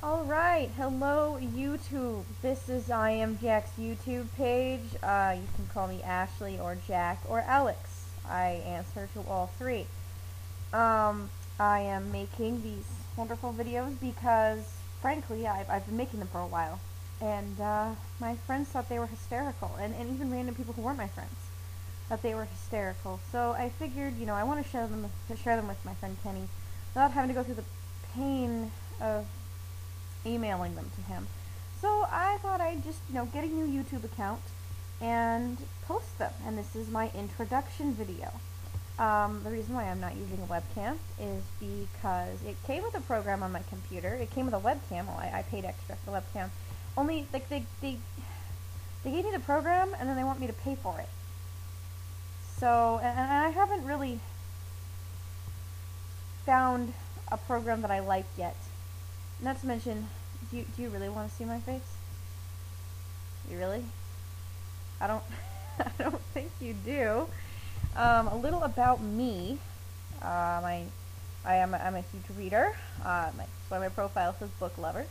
Alright, hello YouTube. This is I Am Jack's YouTube page. You can call me Ashley or Jack or Alex. I answer to all three. I am making these wonderful videos because, frankly, I've been making them for a while. And my friends thought they were hysterical, and even random people who weren't my friends thought they were hysterical. So I figured, I want to share them with my friend Kenny without having to go through the pain of emailing them to him. So I thought I'd just, get a new YouTube account and post them. And this is my introduction video. The reason why I'm not using a webcam is because it came with a program on my computer. It came with a webcam. Well, I paid extra for the webcam. Only, like, they gave me the program, and then they want me to pay for it. So, and I haven't really found a program that I like yet. Not to mention, do you really want to see my face? You really? I don't I don't think you do. A little about me. I'm a huge reader. That's why my profile says book lover.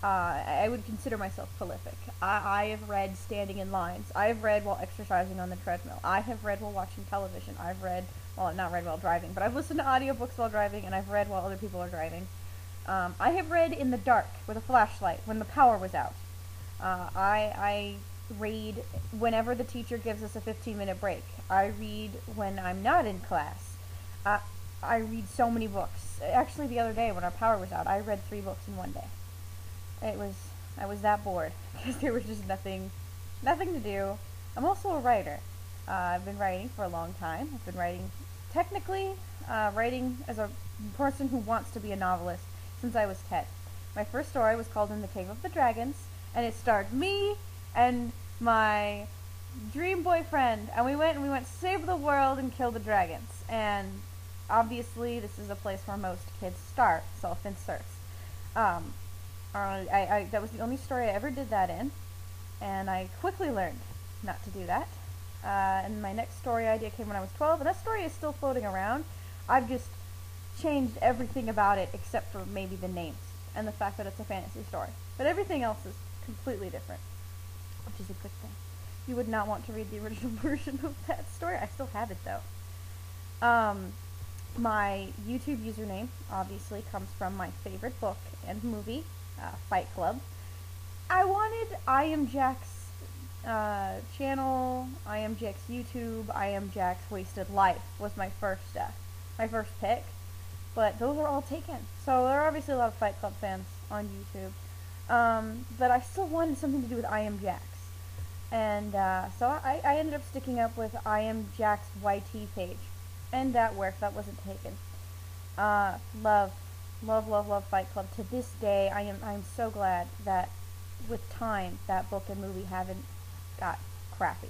I would consider myself prolific. I have read standing in lines. I've read while exercising on the treadmill. I have read while watching television. I've read, well, not read while driving, but I've listened to audiobooks while driving, and I've read while other people are driving. I have read in the dark with a flashlight when the power was out. I read whenever the teacher gives us a 15-minute break. I read when I'm not in class. I read so many books. Actually, the other day when our power was out, I read 3 books in one day. I was that bored because there was just nothing to do. I'm also a writer. I've been writing for a long time. I've been writing, technically, writing as a person who wants to be a novelist since I was 10. My first story was called In the Cave of the Dragons, and it starred me and my dream boyfriend, and we went to save the world and kill the dragons. And obviously, this is a place where most kids start, self-inserts. That was the only story I ever did that in, and I quickly learned not to do that. And my next story idea came when I was 12, and that story is still floating around. I've just changed everything about it except for maybe the names and the fact that it's a fantasy story. But everything else is completely different, which is a good thing. You would not want to read the original version of that story. I still have it, though. My YouTube username, obviously, comes from my favorite book and movie, Fight Club. I wanted I Am Jack's channel, I Am Jack's YouTube, I Am Jack's Wasted Life was my first pick, but those are all taken. So there are obviously a lot of Fight Club fans on YouTube, but I still wanted something to do with I Am Jack's. And so I ended up sticking up with I Am Jack's YT page, and that worked. That wasn't taken. Love Fight Club. To this day, I'm so glad that with time that book and movie haven't got crappy.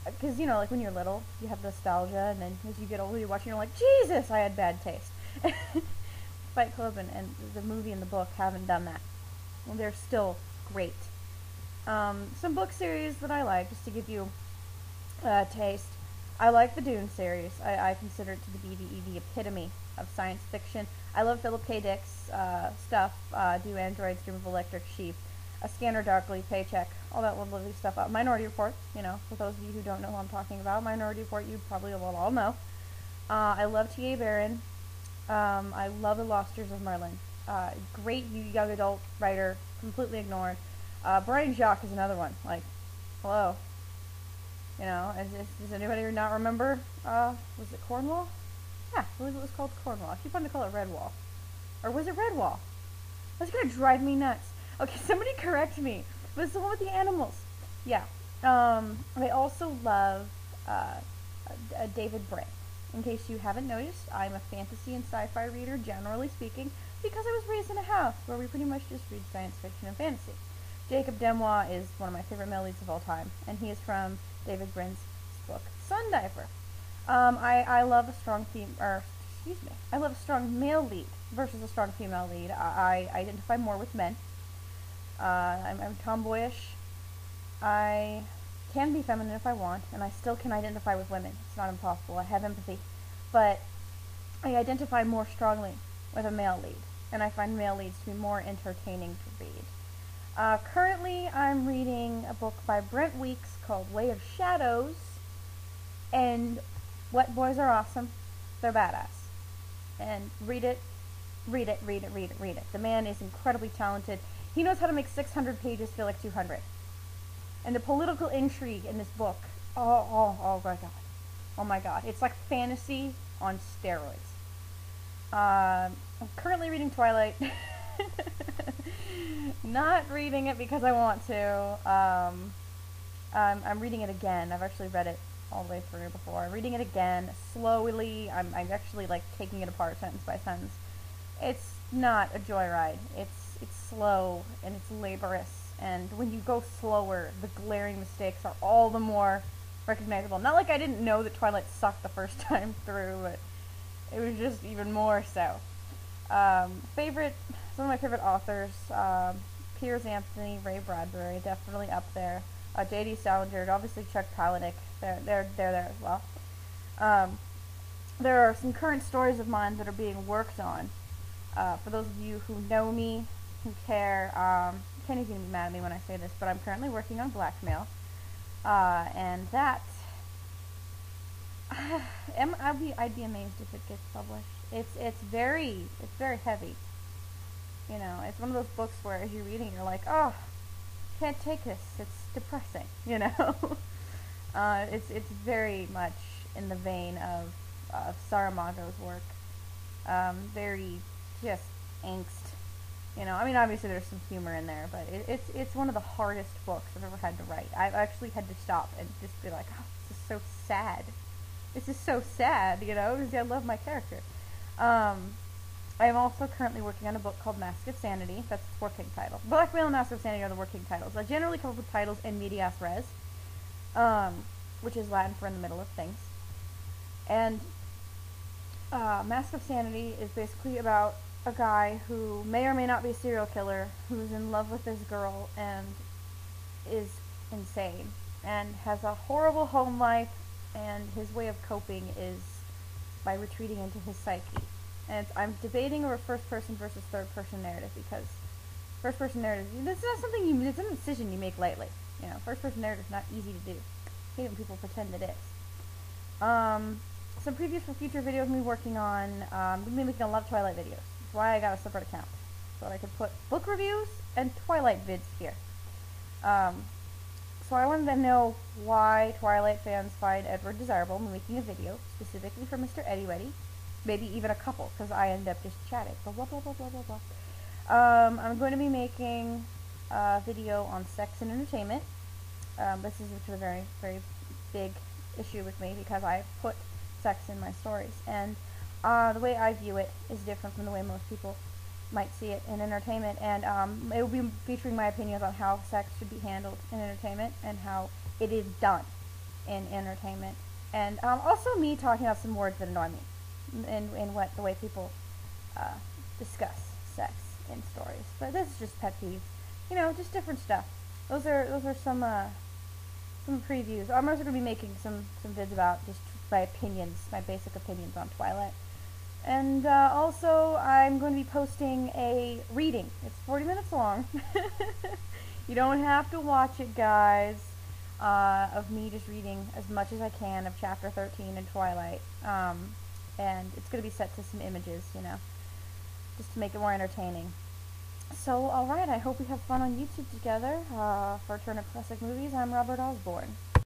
Because, like when you're little, you have nostalgia, and then as you get older, you watch and you're like, Jesus, I had bad taste. Fight Club and the movie and the book haven't done that. Well, they're still great. Some book series that I like, just to give you a taste. I like the Dune series. I consider it to be the epitome of science fiction. I love Philip K. Dick's stuff. Do Androids Dream of Electric Sheep? A Scanner Darkly, Paycheck, all that lovely stuff. Minority Report, for those of you who don't know who I'm talking about. Minority Report, you probably will all know. I love T.A. Barron. I love The Lost Years of Merlin. Great young adult writer, completely ignored. Brian Jacques is another one. Like, hello. Does anybody not remember, was it Cornwall? Yeah, I believe it was called Cornwall. I keep wanting to call it Redwall. Or was it Redwall? That's gonna drive me nuts. Okay, somebody correct me. But it's the one with the animals. Yeah. I also love, David Brin. In case you haven't noticed, I'm a fantasy and sci-fi reader, generally speaking, because I was raised in a house where we pretty much just read science fiction and fantasy. Jacob Demois is one of my favorite male leads of all time, and he is from David Brin's book, Sundiver. I love a strong I love a strong male lead versus a strong female lead. I identify more with men. I'm tomboyish. I can be feminine if I want, and I still can identify with women. It's not impossible. I have empathy. But I identify more strongly with a male lead. and I find male leads to be more entertaining to read. Currently, I'm reading a book by Brent Weeks called Way of Shadows, and Wet Boys Are Awesome. They're badass. And read it, read it, read it, read it, read it. The man is incredibly talented. He knows how to make 600 pages feel like 200. And the political intrigue in this book, oh my god. Oh my god. It's like fantasy on steroids. I'm currently reading Twilight. Not reading it because I want to. I'm reading it again. I've actually read it all the way through before. I'm reading it again slowly. I'm actually like taking it apart sentence by sentence. It's not a joyride. It's slow and it's laborious. And when you go slower, the glaring mistakes are all the more recognizable. Not like I didn't know that Twilight sucked the first time through, but it was just even more so. Some of my favorite authors, Piers Anthony, Ray Bradbury, definitely up there. J.D. Salinger, obviously Chuck Palahniuk, they're there as well. There are some current stories of mine that are being worked on. For those of you who know me, who care, Kenny's gonna be mad at me when I say this, but I'm currently working on Blackmail, and that I'd be amazed if it gets published. It's very heavy. You know, it's one of those books where as you're reading, you're like, oh, can't take this. It's depressing. You know, it's very much in the vein of Saramago's work. Very just angst. You know, I mean, obviously there's some humor in there, but it's one of the hardest books I've ever had to write. I've actually had to stop and just be like, oh, this is so sad. This is so sad, you know, because I love my character. I am also currently working on a book called Mask of Sanity. That's its working title. Blackmail and Mask of Sanity are the working titles. I generally come up with titles in medias res, which is Latin for in the middle of things. And Mask of Sanity is basically about a guy who may or may not be a serial killer, who's in love with this girl and is insane and has a horrible home life, and his way of coping is by retreating into his psyche. And I'm debating over first-person versus third-person narrative, because first-person narrative, this is not something it's not a decision you make lightly. You know, first-person narrative is not easy to do. I hate when people pretend it is. Some previews for future videos I'm going to be working on. I'm going to be making a lot of Twilight videos. That's why I got a separate account, so that I could put book reviews and Twilight vids here. So I wanted to know why Twilight fans find Edward desirable. I'm making a video specifically for Mr. Eddie Weddy. Maybe even a couple, because I end up just chatting. Blah, blah, blah, blah, blah, blah, blah. I'm going to be making a video on sex and entertainment. This is a very, very big issue with me, because I put sex in my stories. And the way I view it is different from the way most people might see it in entertainment. And it will be featuring my opinions on how sex should be handled in entertainment and how it is done in entertainment. And also me talking about some words that annoy me. In the way people discuss sex in stories. But this is just pet peeves. You know, just different stuff. Those are some previews. I'm also going to be making some vids about just my opinions, my basic opinions on Twilight. And also, I'm going to be posting a reading. It's 40 minutes long. You don't have to watch it, guys, of me just reading as much as I can of Chapter 13 in Twilight. And it's going to be set to some images, you know, just to make it more entertaining. So, alright, I hope we have fun on YouTube together. For Turnip Classic Movies, I'm Robert Osborne.